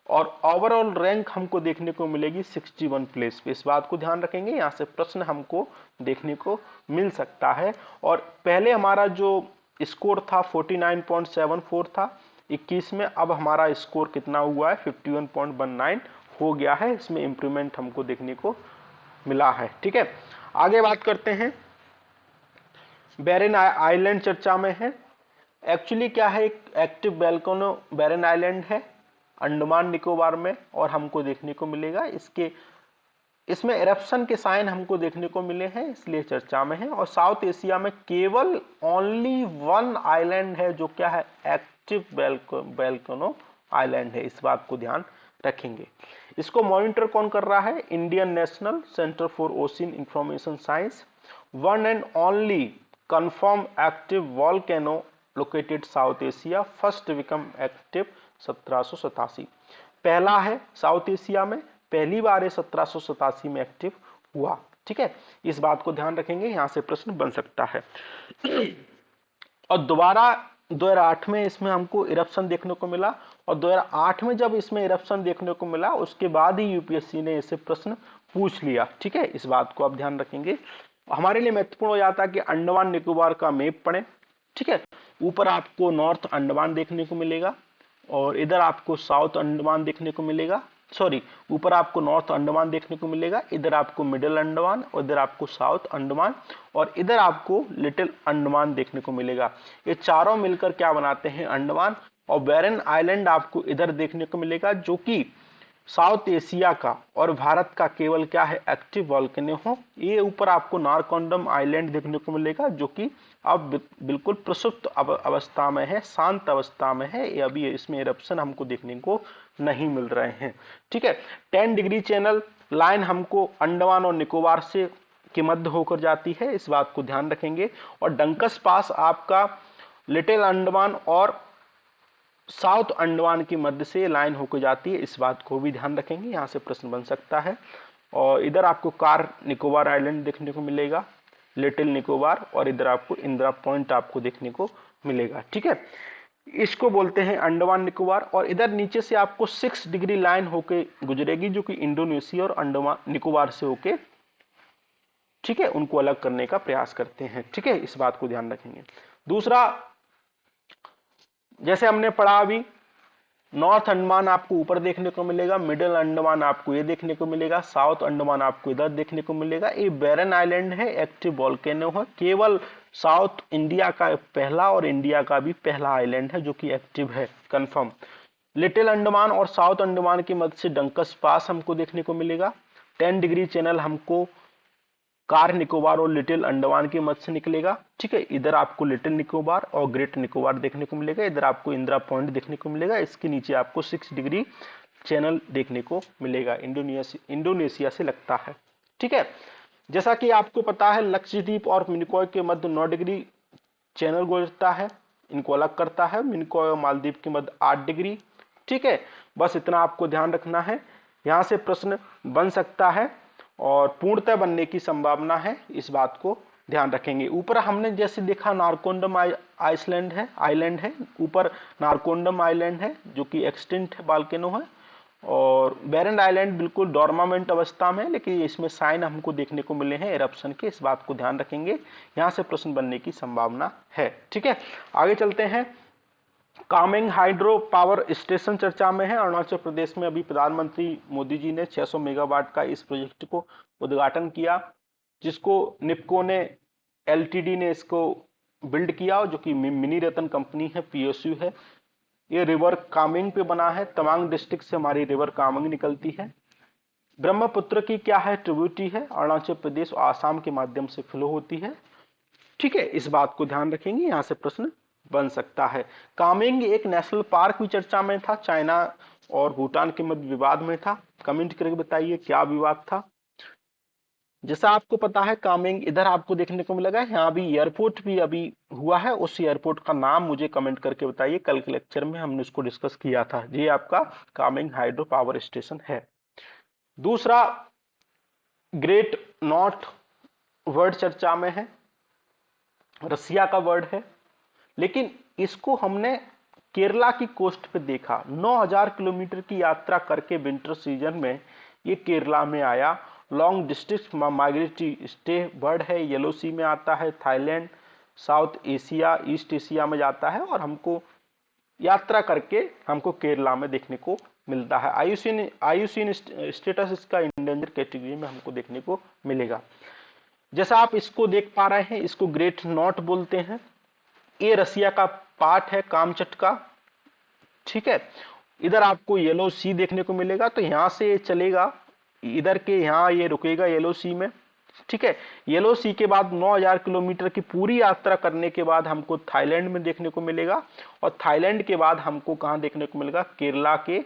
Speaker 1: और ओवरऑल रैंक हमको देखने को मिलेगी 61 प्लेस पे। इस बात को ध्यान रखेंगे, यहाँ से प्रश्न हमको देखने को मिल सकता है। और पहले हमारा जो स्कोर था 49.74 था 21 में, अब हमारा स्कोर कितना हुआ है, 51.19 हो गया है। इसमें इंप्रूवमेंट हमको देखने को मिला है। ठीक है, आगे बात करते हैं, बैरन आइलैंड चर्चा में है। एक्चुअली क्या है, एक एक्टिव वोल्केनो बैरन आइलैंड है अंडमान निकोबार में, और हमको देखने को मिलेगा इसमें एरप्शन के साइन हमको देखने को मिले हैं, इसलिए चर्चा में है। और साउथ एशिया में केवल ओनली वन आइलैंड है जो क्या है, एक्टिव वोल्केनो आइलैंड है। इस बात को ध्यान रखेंगे। इसको मॉनिटर कौन कर रहा है, Indian national centre for ocean information science. One and only confirm active volcano located south Asia, first become active 1787। पहला है साउथ एशिया में, पहली बार है 1787 में एक्टिव हुआ। ठीक है, इस बात को ध्यान रखेंगे, यहां से प्रश्न बन सकता है। और दोबारा 2008 में इसमें हमको इरप्शन देखने को मिला, और 2008 में जब इसमें इरप्शन देखने को मिला उसके बाद ही यूपीएससी ने इसे प्रश्न पूछ लिया। ठीक है, इस बात को आप ध्यान रखेंगे। हमारे लिए महत्वपूर्ण हो जाता है कि अंडमान निकोबार का मैप पढ़ें। ठीक है, ऊपर आपको नॉर्थ अंडमान देखने को मिलेगा, और इधर आपको साउथ अंडमान देखने को मिलेगा, ऊपर आपको नॉर्थ अंडमान देखने को मिलेगा, इधर आपको मिडिल अंडमान, और इधर आपको साउथ अंडमान, और इधर आपको लिटिल अंडमान देखने को मिलेगा। ये चारों मिलकर क्या बनाते हैं, अंडमान। और बैरन आइलैंड आपको इधर देखने को मिलेगा जो कि साउथ एशिया का और भारत का केवल क्या है, एक्टिव वोल्केनो हो। ये ऊपर आपको नारकोंडम आइलैंड देखने को मिलेगा जो कि अब बिल्कुल प्रसुप्त अवस्था में है, शांत अवस्था में है, ये अभी इसमें इरप्शन हमको देखने को नहीं मिल रहे हैं। ठीक है, 10 डिग्री चैनल लाइन हमको अंडमान और निकोबार से के मध्य होकर जाती है, इस बात को ध्यान रखेंगे। और डंकस पास आपका लिटिल अंडमान और साउथ अंडमान के मध्य से लाइन होकर जाती है, इस बात को भी ध्यान रखेंगे, यहां से प्रश्न बन सकता है। और इधर आपको कार निकोबार आइलैंड देखने को मिलेगा, लिटिल निकोबार, और इधर आपको इंदिरा पॉइंट आपको देखने को मिलेगा। ठीक है, इसको बोलते हैं अंडमान निकोबार। और इधर नीचे से आपको 6 डिग्री लाइन होके गुजरेगी जो कि इंडोनेशिया और अंडमान निकोबार से होके, ठीक है, उनको अलग करने का प्रयास करते हैं। ठीक है, इस बात को ध्यान रखेंगे। दूसरा, जैसे हमने पढ़ा अभी, नॉर्थ अंडमान आपको ऊपर देखने को मिलेगा, मिडिल अंडमान आपको ये देखने को मिलेगा, साउथ अंडमान आपको इधर देखने को मिलेगा। ये बैरन आइलैंड है, एक्टिव वॉल्केनो है, केवल साउथ इंडिया का पहला और इंडिया का भी पहला आइलैंड है जो कि एक्टिव है, कंफर्म। लिटिल अंडमान और साउथ अंडमान के मध्य से डंकस पास हमको देखने को मिलेगा। 10 डिग्री चैनल हमको कार निकोबार और लिटिल अंडमान के मध्य से निकलेगा। ठीक है, इधर आपको लिटिल निकोबार और ग्रेट निकोबार देखने को मिलेगा, इधर आपको इंदिरा पॉइंट देखने को मिलेगा, इसके नीचे आपको 6 डिग्री चैनल देखने को मिलेगा, इंडोनेशिया से लगता है। ठीक है, जैसा कि आपको पता है लक्षद्वीप और मिनिकॉय के मध्य 9 डिग्री चैनल गुजरता है, इनको अलग करता है। मिनिकॉय और मालदीव के मध्य 8 डिग्री। ठीक है, बस इतना आपको ध्यान रखना है, यहां से प्रश्न बन सकता है और पूर्णतः बनने की संभावना है, इस बात को ध्यान रखेंगे। ऊपर हमने जैसे देखा नारकोंडम आइलैंड है, ऊपर नारकोंडम आइलैंड है जो कि एक्सटिंक्ट है, वोल्केनो है। और बैरन आइलैंड बिल्कुल डोर्मामेंट अवस्था में है, लेकिन इसमें साइन हमको देखने को मिले हैं एरप्शन के, इस बात को ध्यान रखेंगे, यहां से प्रश्न बनने की संभावना है। ठीक है, आगे चलते हैं। कामेंग हाइड्रो पावर स्टेशन चर्चा में है। अरुणाचल प्रदेश में अभी प्रधानमंत्री मोदी जी ने 600 मेगावाट का इस प्रोजेक्ट को उद्घाटन किया, जिसको निप्को ने एलटीडी ने इसको बिल्ड किया, जो कि मिनी रतन कंपनी है, पीएसयू है। ये रिवर कामेंग पे बना है, तवांग डिस्ट्रिक्ट से हमारी रिवर कामेंग निकलती है। ब्रह्मपुत्र की क्या है, ट्रिब्यूटरी है, अरुणाचल प्रदेश और आसाम के माध्यम से फ्लो होती है। ठीक है, इस बात को ध्यान रखेंगे, यहां से प्रश्न बन सकता है। कामेंग एक नेशनल पार्क भी चर्चा में था, चाइना और भूटान के मध्य विवाद में था। कमेंट करके बताइए क्या विवाद था। जैसा आपको पता है कामेंग इधर आपको देखने को मिलेगा, यहाँ भी एयरपोर्ट भी अभी हुआ है, उस एयरपोर्ट का नाम मुझे कमेंट करके बताइए, कल के लेक्चर में हमने उसको डिस्कस किया था। ये आपका कामेंग हाइड्रो पावर स्टेशन है। दूसरा, ग्रेट नॉर्थ वर्ड चर्चा में है, रसिया का वर्ड है, लेकिन इसको हमने केरला की कोस्ट पे देखा। 9000 किलोमीटर की यात्रा करके विंटर सीजन में ये केरला में आया। Long distance migratory stay bird है, येलो सी में आता है, Thailand, south Asia, east Asia में जाता है और यात्रा करके हमको केरला में देखने को मिलता है। आईयूसीएन स्टेटस इसका इंडेंजर कैटेगरी में हमको देखने को मिलेगा। जैसा आप इसको देख पा रहे हैं, इसको ग्रेट नॉट बोलते हैं। ये रसिया का पार्ट है, कामचटका। ठीक है, इधर आपको येलो सी देखने को मिलेगा, तो यहां से चलेगा इधर के, यहां ये रुकेगा येलो सी में। ठीक है, येलो सी के बाद 9000 किलोमीटर की पूरी यात्रा करने के बाद हमको थाईलैंड में देखने को मिलेगा, और थाईलैंड के बाद हमको कहां देखने को मिलेगा, केरला के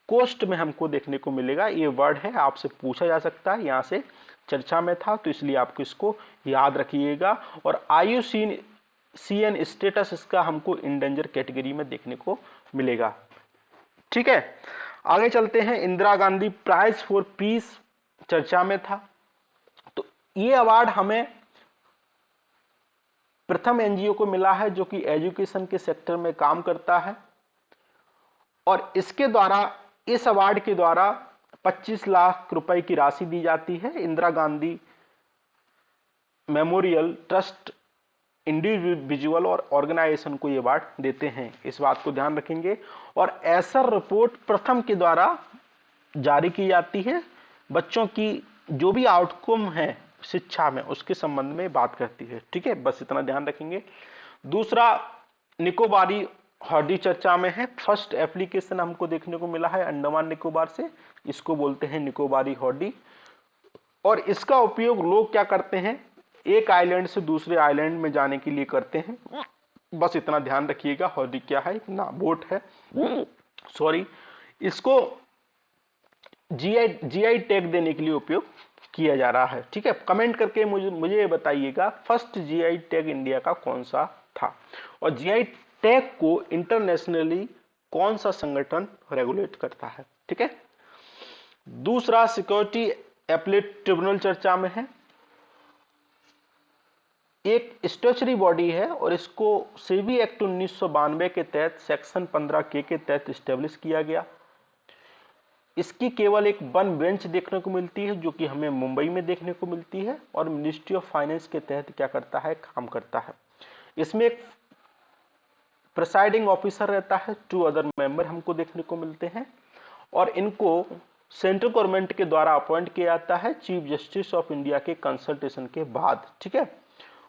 Speaker 1: कोस्ट में हमको देखने को मिलेगा। ये वर्ड है, आपसे पूछा जा सकता है, यहां से चर्चा में था, तो इसलिए आपको इसको याद रखिएगा। और आईयूसीएन स्टेटस इसका हमको इंडेंजर कैटेगरी में देखने को मिलेगा। ठीक है, आगे चलते हैं। Indira Gandhi prize for peace चर्चा में था, तो ये अवार्ड हमें प्रथम एनजीओ को मिला है जो कि एजुकेशन के सेक्टर में काम करता है, और इसके द्वारा, इस अवार्ड के द्वारा 25 लाख रुपए की राशि दी जाती है। Indira Gandhi memorial trust individual और ऑर्गेनाइजेशन को ये अवार्ड देते हैं, इस बात को ध्यान रखेंगे। और ऐसा रिपोर्ट प्रथम के द्वारा जारी की जाती है, बच्चों की जो भी आउटकम है शिक्षा में उसके संबंध में बात करती है। ठीक है, बस इतना ध्यान रखेंगे। दूसरा, निकोबारी हॉर्डी चर्चा में है। फर्स्ट एप्लीकेशन हमको देखने को मिला है अंडमान निकोबार से, इसको बोलते हैं निकोबारी हॉर्डी। और इसका उपयोग लोग क्या करते हैं, एक आइलैंड से दूसरे आइलैंड में जाने के लिए करते हैं, बस इतना ध्यान रखिएगा। हॉर्डी क्या है, इतना बोट है, सॉरी। इसको जीआई टैग देने के लिए उपयोग किया जा रहा है। ठीक है, कमेंट करके मुझे ये बताइएगा फर्स्ट जीआई टैग इंडिया का कौन सा था, और जीआई टैग को इंटरनेशनली कौन सा संगठन रेगुलेट करता है। ठीक है, दूसरा सिक्योरिटी एपीलेट ट्रिब्यूनल चर्चा में है। एक स्टैट्यूटरी बॉडी है और इसको सेबी एक्ट 1992 के तहत सेक्शन 15 के तहत स्टेब्लिश किया गया। इसकी केवल एक वन बेंच देखने को मिलती है जो कि हमें मुंबई में देखने को मिलती है, और मिनिस्ट्री ऑफ फाइनेंस के तहत क्या करता है, काम करता है। इसमें एक प्रिसाइडिंग ऑफिसर रहता है, 2 अदर मेंबर हमको देखने को मिलते हैं, और इनको सेंट्रल गवर्नमेंट के द्वारा अपॉइंट किया जाता है चीफ जस्टिस ऑफ इंडिया के कंसल्टेशन के बाद। ठीक है,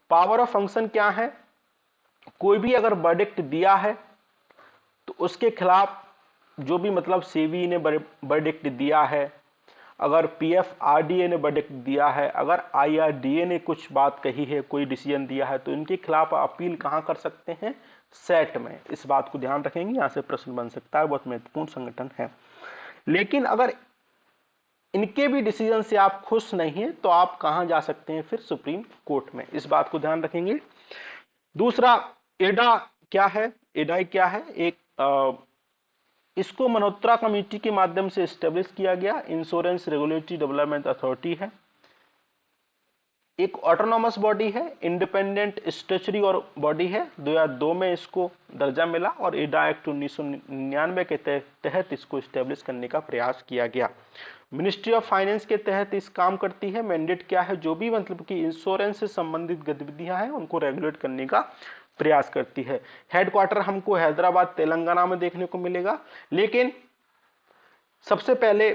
Speaker 1: पावर ऑफ फंक्शन क्या है, कोई भी अगर वर्डिक्ट दिया है तो उसके खिलाफ जो भी मतलब सेबी ने वर्डिक्ट दिया है, अगर पीएफआरडीए ने वर्डिक्ट दिया है, अगर आईआरडीए ने कुछ बात कही है, कोई डिसीजन दिया है, तो इनके खिलाफ अपील कहां कर सकते हैं, सेट में। इस बात को ध्यान रखेंगे, यहां से प्रश्न बन सकता है, बहुत महत्वपूर्ण संगठन है। लेकिन अगर इनके भी डिसीजन से आप खुश नहीं हैं तो आप कहां जा सकते हैं, फिर सुप्रीम कोर्ट में। इस बात को ध्यान रखेंगे। दूसरा एडा क्या है, एडा क्या है, इसको मल्होत्रा कमेटी के माध्यम से एस्टेब्लिश किया गया, इंश्योरेंस रेगुलेटरी डेवलपमेंट अथॉरिटी है। एक ऑटोनॉमस बॉडी है, इंडिपेंडेंट स्टैट्यूटरी और बॉडी है, 2002 में इसको दर्जा मिला, और एडा एक्ट 1999 के तहत इसको एस्टेब्लिश करने का प्रयास किया गया। मिनिस्ट्री ऑफ फाइनेंस के तहत इस काम करती है। मैंडेट क्या है, जो भी मतलब कि इंश्योरेंस से संबंधित गतिविधियां हैं उनको रेगुलेट करने का प्रयास करती है। हेडक्वार्टर हमको हैदराबाद तेलंगाना में देखने को मिलेगा, लेकिन सबसे पहले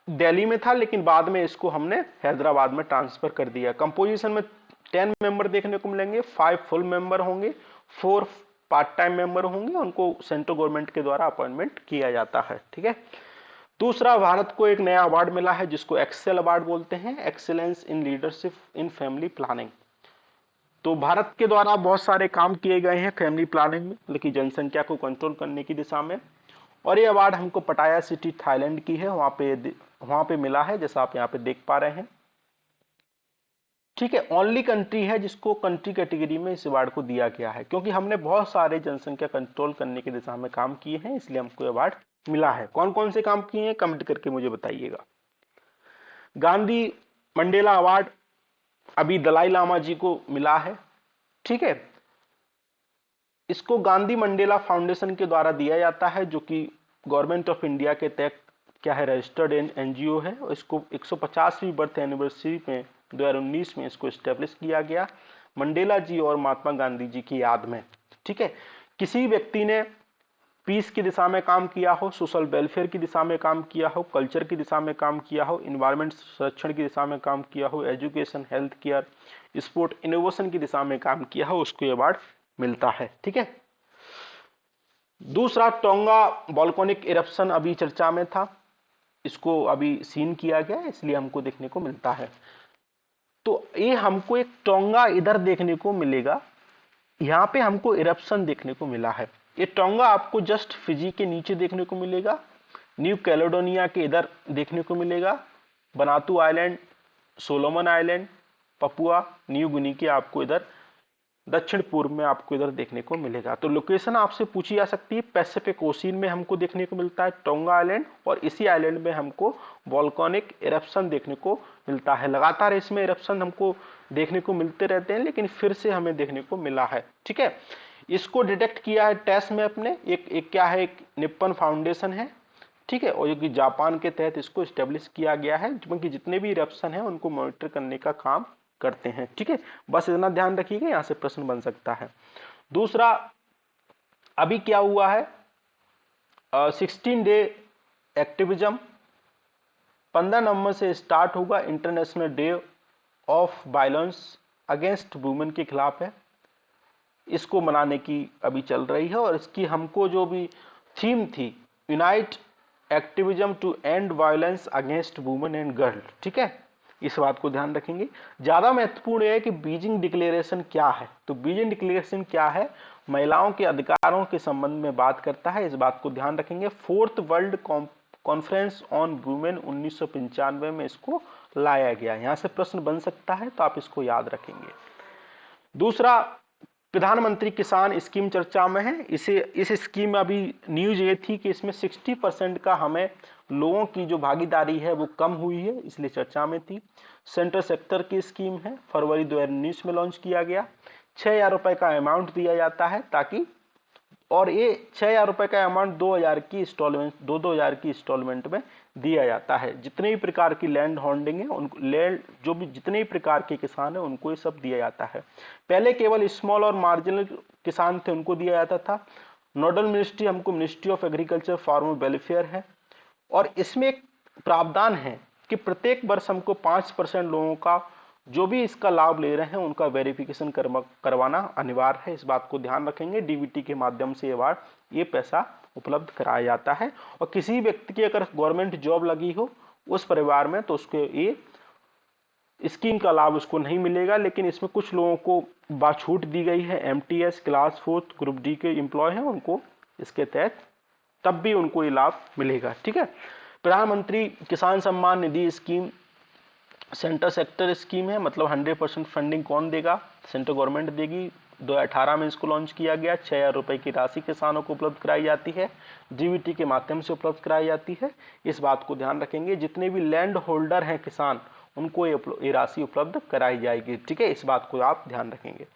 Speaker 1: दिल्ली में था, लेकिन बाद में इसको हमने हैदराबाद में ट्रांसफर कर दिया। कंपोजिशन में 10 मेंबर देखने को मिलेंगे, 5 फुल मेंबर होंगे, 4 पार्ट टाइम मेंबर होंगे, उनको सेंट्रल गवर्नमेंट के द्वारा अपॉइंटमेंट किया जाता है। ठीक है, दूसरा भारत को एक नया अवार्ड मिला है जिसको एक्सेल अवार्ड बोलते हैं, excellence in leadership in family planning. तो भारत के द्वारा बहुत सारे काम किए गए हैं फैमिली प्लानिंग में, लेकिन जनसंख्या को कंट्रोल करने की दिशा में, और ये अवार्ड हमको पटाया सिटी थाईलैंड की है, वहां पे मिला है, जैसा आप यहाँ पे देख पा रहे हैं। ठीक है, ओनली कंट्री है जिसको कंट्री कैटेगरी में इस अवार्ड को दिया गया है, क्योंकि हमने बहुत सारे जनसंख्या कंट्रोल करने की दिशा में काम किए हैं, इसलिए हमको अवार्ड मिला है। कौन कौन से काम किए हैं कमेंट करके मुझे बताइएगा। गांधी मंडेला अवार्ड अभी दलाई लामा जी को मिला है। ठीक है, इसको गांधी मंडेला फाउंडेशन के द्वारा दिया जाता है, जो कि गवर्नमेंट ऑफ इंडिया के तहत क्या है, रजिस्टर्ड एनजीओ है, और इसको 150वीं बर्थ एनिवर्सरी में 2019 में इसको एस्टेब्लिश किया गया, मंडेला जी और महात्मा गांधी जी की याद में। ठीक है, किसी व्यक्ति ने पीस की दिशा में काम किया हो, सोशल वेलफेयर की दिशा में काम किया हो, कल्चर की दिशा में काम किया हो, इन्वायरमेंट संरक्षण की दिशा में काम किया हो, education, health care, sport, innovation की दिशा में काम किया हो, उसको अवार्ड मिलता है। ठीक है, दूसरा टोंगा वॉल्केनिक इरप्शन अभी चर्चा में था, इसको अभी सीन किया गया, इसलिए हमको देखने को मिलता है। तो ये हमको एक टोंगा इधर देखने को मिलेगा, यहाँ पे हमको इरप्शन देखने को मिला है। ये टोंगा आपको जस्ट फिजी के नीचे देखने को मिलेगा, न्यू कैलेडोनिया के इधर देखने को मिलेगा, Vanuatu island, Solomon island, Papua New Guinea के आपको इधर दक्षिण पूर्व में आपको इधर देखने को मिलेगा। तो लोकेशन आपसे पूछी जा सकती है, पैसिफिक ओशियन में हमको देखने को मिलता है टोंगा आइलैंड, और इसी आइलैंड में हमको वॉल्केनिक इरप्शन देखने को मिलता है। लगातार इसमें इरप्शन हमको देखने को मिलते रहते हैं, लेकिन फिर से हमें देखने को मिला है। ठीक है, इसको डिटेक्ट किया है टेस्ट मैप ने, एक क्या है, एक निप्पन फाउंडेशन है। ठीक है, और जो कि जापान के तहत इसको स्टेब्लिश किया गया है, क्योंकि जितने भी इरप्शन है उनको मॉनिटर करने का काम करते हैं। ठीक है, बस इतना ध्यान रखिएगा, यहां से प्रश्न बन सकता है। दूसरा, अभी क्या हुआ है, 16 डे एक्टिविज्म 15 नवंबर से स्टार्ट होगा, international day of violence against women के खिलाफ है, इसको मनाने की अभी चल रही है, और इसकी हमको जो भी थीम थी, unite activism to end violence against women and girl. ठीक है, इस बात को ध्यान रखेंगे। ज्यादा महत्वपूर्ण है कि बीजिंग डिक्लेरेशन क्या है, तो बीजिंग डिक्लेरेशन क्या है, महिलाओं के अधिकारों के संबंध में बात करता है, इस बात को ध्यान रखेंगे। 4th world conference on women 1995 में इसको लाया गया। यहां से प्रश्न बन सकता है, तो आप इसको याद रखेंगे। दूसरा, प्रधानमंत्री किसान स्कीम चर्चा में है। इस स्कीम में अभी न्यूज ये थी कि इसमें 60% का हमें लोगों की जो भागीदारी है वो कम हुई है, इसलिए चर्चा में थी। सेंट्रल सेक्टर की स्कीम है, फरवरी 2019 में लॉन्च किया गया। 6,000 रुपए का अमाउंट दिया जाता है ताकि, और ये 6,000 रुपए का अमाउंट 2,000 की इंस्टॉलमेंट 2,000 की इंस्टॉलमेंट में दिया जाता है। जितने भी प्रकार की लैंड होल्डिंग है उनको, लैंड जो भी जितने भी प्रकार के किसान है उनको ये सब दिया जाता है। पहले केवल स्मॉल और मार्जिनल किसान थे, उनको दिया जाता था। नोडल मिनिस्ट्री हमको ministry of agriculture farmer welfare है, और इसमें एक प्रावधान है कि प्रत्येक वर्ष हमको 5% लोगों का जो भी इसका लाभ ले रहे हैं उनका वेरिफिकेशन करवाना अनिवार्य है। इस बात को ध्यान रखेंगे। डीबीटी के माध्यम से ये पैसा उपलब्ध कराया जाता है, और किसी व्यक्ति की अगर गवर्नमेंट जॉब लगी हो उस परिवार में तो उसके ये स्कीम का लाभ उसको नहीं मिलेगा। लेकिन इसमें कुछ लोगों को छूट दी गई है। एमटीएस क्लास 4 ग्रुप डी के एम्प्लॉय हैं, उनको इसके तहत तब भी उनको ये लाभ मिलेगा। ठीक है। प्रधानमंत्री किसान Samman Nidhi scheme central sector scheme है, मतलब 100% फंडिंग कौन देगा? सेंट्रल गवर्नमेंट देगी। 2018 में इसको लॉन्च किया गया। 6,000 रुपए की राशि किसानों को उपलब्ध कराई जाती है, डीबीटी के माध्यम से उपलब्ध कराई जाती है। इस बात को ध्यान रखेंगे। जितने भी लैंड होल्डर हैं किसान, उनको ये राशि उपलब्ध कराई जाएगी। ठीक है, इस बात को आप ध्यान रखेंगे।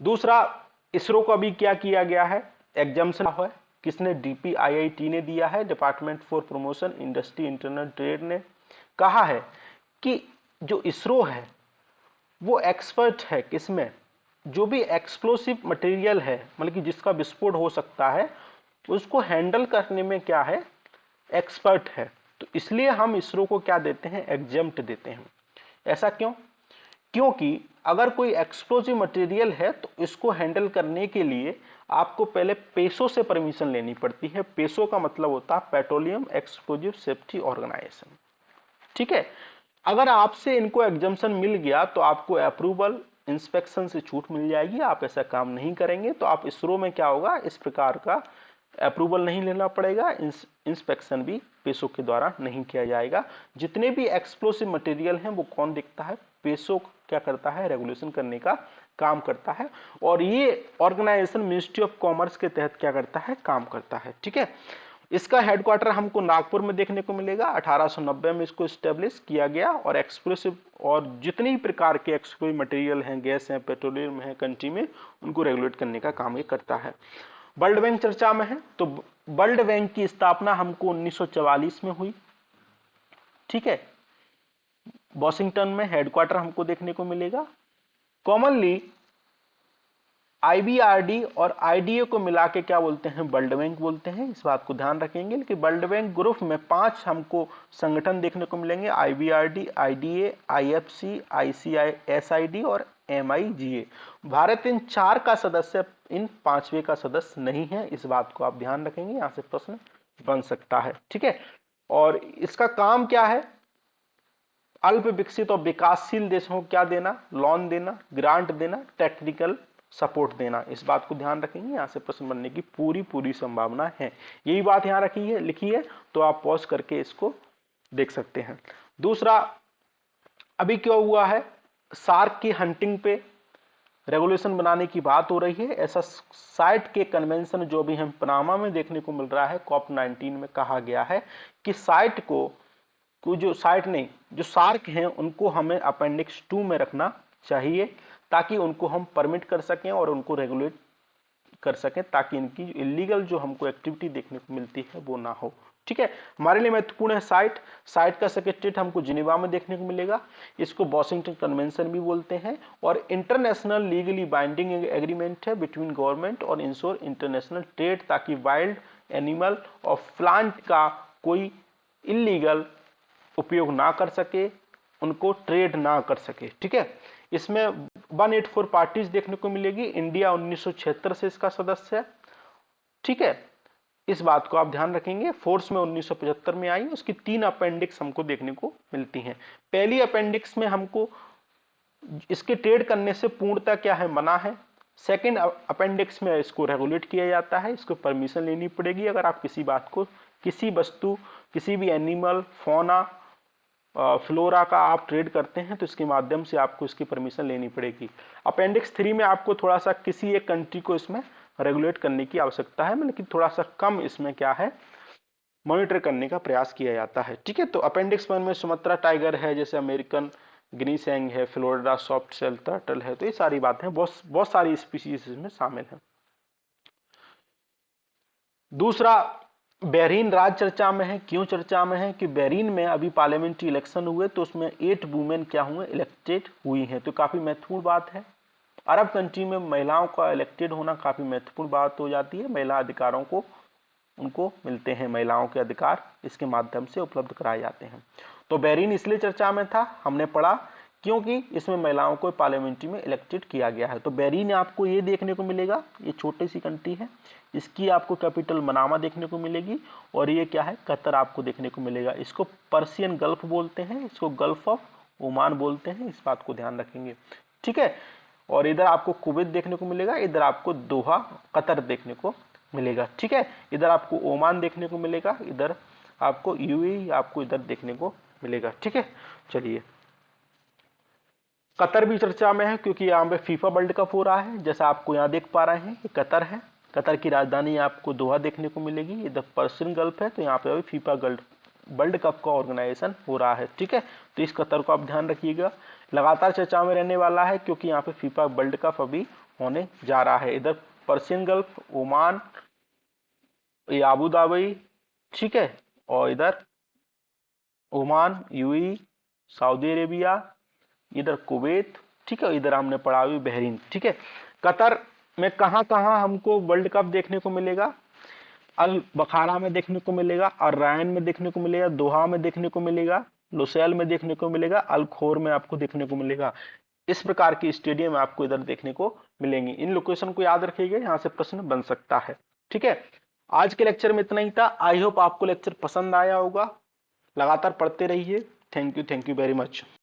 Speaker 1: दूसरा, इसरो को अभी क्या किया गया है? एग्जाम्शन है। किसने? DPIIT ने दिया है, department for promotion industry internal trade ने। कहा है कि जो इसरो है वो एक्सपर्ट है किसमें? जो भी एक्सप्लोसिव मटेरियल है, मतलब कि जिसका विस्फोट हो सकता है, उसको हैंडल करने में क्या है? एक्सपर्ट है। तो इसलिए हम इसरो को क्या देते हैं? एग्जम्प्ट देते हैं। ऐसा क्यों? क्योंकि अगर कोई एक्सप्लोसिव मटेरियल है तो इसको हैंडल करने के लिए आपको पहले पेसो से परमिशन लेनी पड़ती है। पेसो का मतलब होता है पेट्रोलियम एक्सप्लोजिव सेफ्टी ऑर्गेनाइजेशन। ठीक है। अगर आपसे इनको एग्जम्पशन मिल गया तो आपको अप्रूवल, इंस्पेक्शन से छूट मिल जाएगी। आप ऐसा काम नहीं करेंगे तो आप इसरो में क्या होगा? इस प्रकार का अप्रूवल नहीं लेना पड़ेगा, इंस्पेक्शन भी पेसो के द्वारा नहीं किया जाएगा। जितने भी एक्सप्लोसिव मटेरियल हैं वो कौन देखता है? पेसो क्या करता है? रेगुलेशन करने का काम करता है। और ये ऑर्गेनाइजेशन मिनिस्ट्री ऑफ कॉमर्स के तहत क्या करता है? काम करता है। ठीक है। इसका हेडक्वार्टर हमको नागपुर में देखने को मिलेगा। 1890 में इसको स्टेब्लिश किया गया, और एक्सप्लोसिव और जितनी प्रकार के एक्सप्लोसिव मटेरियल हैं, गैस हैं, पेट्रोलियम है कंट्री में, उनको रेगुलेट करने का काम ये करता है। वर्ल्ड बैंक चर्चा में है, तो वर्ल्ड बैंक की स्थापना हमको 1944 में हुई। ठीक है। वॉशिंगटन में हेडक्वार्टर हमको देखने को मिलेगा। कॉमनली IBRD और IDA को मिला के क्या बोलते हैं? वर्ल्ड बैंक बोलते हैं। इस बात को ध्यान रखेंगे। लेकिन वर्ल्ड बैंक ग्रुप में 5 हमको संगठन देखने को मिलेंगे: IBRD, IDA, IFC, ICISID और MIGA। भारत इन 4 का सदस्य, इन 5वें का सदस्य नहीं है। इस बात को आप ध्यान रखेंगे, यहां से प्रश्न बन सकता है। ठीक है। और इसका काम क्या है? अल्प विकसित और विकासशील देशों को क्या देना? लोन देना, ग्रांट देना, टेक्निकल सपोर्ट देना। इस बात को ध्यान रखेंगे, यहां से प्रश्न बनने की पूरी संभावना है। यही बात यहां रखी है, लिखी है, तो आप पॉज करके इसको देख सकते हैं। दूसरा, अभी क्या हुआ है? शार्क की हंटिंग पे रेगुलेशन बनाने की बात हो रही है। ऐसा साइट के कन्वेंशन जो भी हम पनामा में देखने को मिल रहा है, COP19 में कहा गया है कि साइट को जो साइट नहीं, जो शार्क हैं उनको हमें अपेंडिक्स 2 में रखना चाहिए, ताकि उनको हम परमिट कर सकें और उनको रेगुलेट कर सकें, ताकि इनकी इलीगल जो हमको एक्टिविटी देखने को मिलती है वो ना हो। ठीक है। हमारे लिए महत्वपूर्ण है साइट का सेक्रेटरीट हमको जिनेवा में देखने को मिलेगा। इसको वॉशिंगटन कन्वेंशन भी बोलते हैं, और इंटरनेशनल लीगली बाइंडिंग एग्रीमेंट है बिटवीन गवर्नमेंट और इंश्योर इंटरनेशनल ट्रेड, ताकि वाइल्ड एनिमल और प्लांट का कोई इलीगल उपयोग ना कर सके, उनको ट्रेड ना कर सके। ठीक है। इसमें 184 पार्टीज देखने को मिलेगी। इंडिया 1976 से इसका सदस्य है। ठीक है। इस बात को आप ध्यान रखेंगे। फोर्स में 1975 में आई। उसकी 3 अपेंडिक्स हमको देखने को मिलती हैं। पहली अपेंडिक्स में हमको इसके ट्रेड करने से पूर्णतः क्या है? मना है। सेकेंड अपेंडिक्स में इसको रेगुलेट किया जाता है, इसको परमिशन लेनी पड़ेगी। अगर आप किसी बात को, किसी वस्तु, किसी भी एनिमल, फौना, फ्लोरा का आप ट्रेड करते हैं तो इसके माध्यम से आपको इसकी परमिशन लेनी पड़ेगी। अपेंडिक्स 3 में आपको थोड़ा सा किसी एक कंट्री को इसमें रेगुलेट करने की आवश्यकता है, लेकिन थोड़ा सा कम इसमें क्या है, मॉनिटर करने का प्रयास किया जाता है। ठीक है, तो अपेंडिक्स 1 में सुमात्रा टाइगर है, जैसे अमेरिकन गिनीसैंग है, फ्लोरिडा सॉफ्ट सेल टर्टल है, तो ये सारी बातें, बहुत सारी स्पीशीज इसमें शामिल है। दूसरा, बहरीन राज्य चर्चा में है। क्यों चर्चा में है कि बहरीन में अभी पार्लियामेंट्री इलेक्शन हुए तो उसमें 8 वुमेन क्या हुए, इलेक्टेड हुई हैं, तो काफी महत्वपूर्ण बात है। अरब कंट्री में महिलाओं का इलेक्टेड होना काफी महत्वपूर्ण बात हो जाती है। महिला अधिकारों को उनको मिलते हैं, महिलाओं के अधिकार इसके माध्यम से उपलब्ध कराए जाते हैं। तो बहरीन इसलिए चर्चा में था, हमने पढ़ा क्योंकि इसमें महिलाओं को पार्लियामेंट्री में इलेक्टेड किया गया है। तो बहरीन आपको ये देखने को मिलेगा, ये छोटी सी कंट्री है, इसकी आपको कैपिटल मनामा देखने को मिलेगी, और ये क्या है, कतर आपको देखने को मिलेगा। इसको पर्सियन गल्फ बोलते हैं, इसको गल्फ ऑफ ओमान बोलते हैं, इस बात को ध्यान रखेंगे। ठीक है, और इधर आपको कुवैत देखने को मिलेगा, इधर आपको दोहा कतर देखने को मिलेगा। ठीक है, इधर आपको ओमान देखने को मिलेगा, इधर आपको यूएई आपको इधर देखने को मिलेगा। ठीक है, चलिए, कतर भी चर्चा में है क्योंकि यहाँ पे फीफा वर्ल्ड कप हो रहा है, जैसा आपको यहाँ देख पा रहे हैं, ये कतर है। कतर की राजधानी आपको दोहा देखने को मिलेगी, इधर पर्सियन गल्फ है, तो यहाँ पे अभी फीफा वर्ल्ड कप का ऑर्गेनाइजेशन हो रहा है। ठीक है, तो इस कतर को आप ध्यान रखिएगा, लगातार चर्चा में रहने वाला है क्योंकि यहाँ पे फीफा वर्ल्ड कप अभी होने जा रहा है। इधर पर्सियन गल्फ, ओमान, ये आबू धाबी, ठीक है, और इधर ओमान, यूएई, सऊदी अरेबिया, इधर कुवैत, ठीक है, इधर हमने पढ़ा हुई बहरीन। ठीक है, कतर में कहां कहां हमको वर्ल्ड कप देखने को मिलेगा, अल बखारा में देखने को मिलेगा, और रायन में देखने को मिलेगा, दोहा में देखने को मिलेगा, लुसैल में देखने को मिलेगा, अल खोर में आपको देखने को मिलेगा। इस प्रकार की स्टेडियम आपको इधर देखने को मिलेंगे। इन लोकेशन को याद रखिएगा, यहाँ से प्रश्न बन सकता है। ठीक है, आज के लेक्चर में इतना ही था। आई होप आपको लेक्चर पसंद आया होगा। लगातार पढ़ते रहिए। Thank you very much.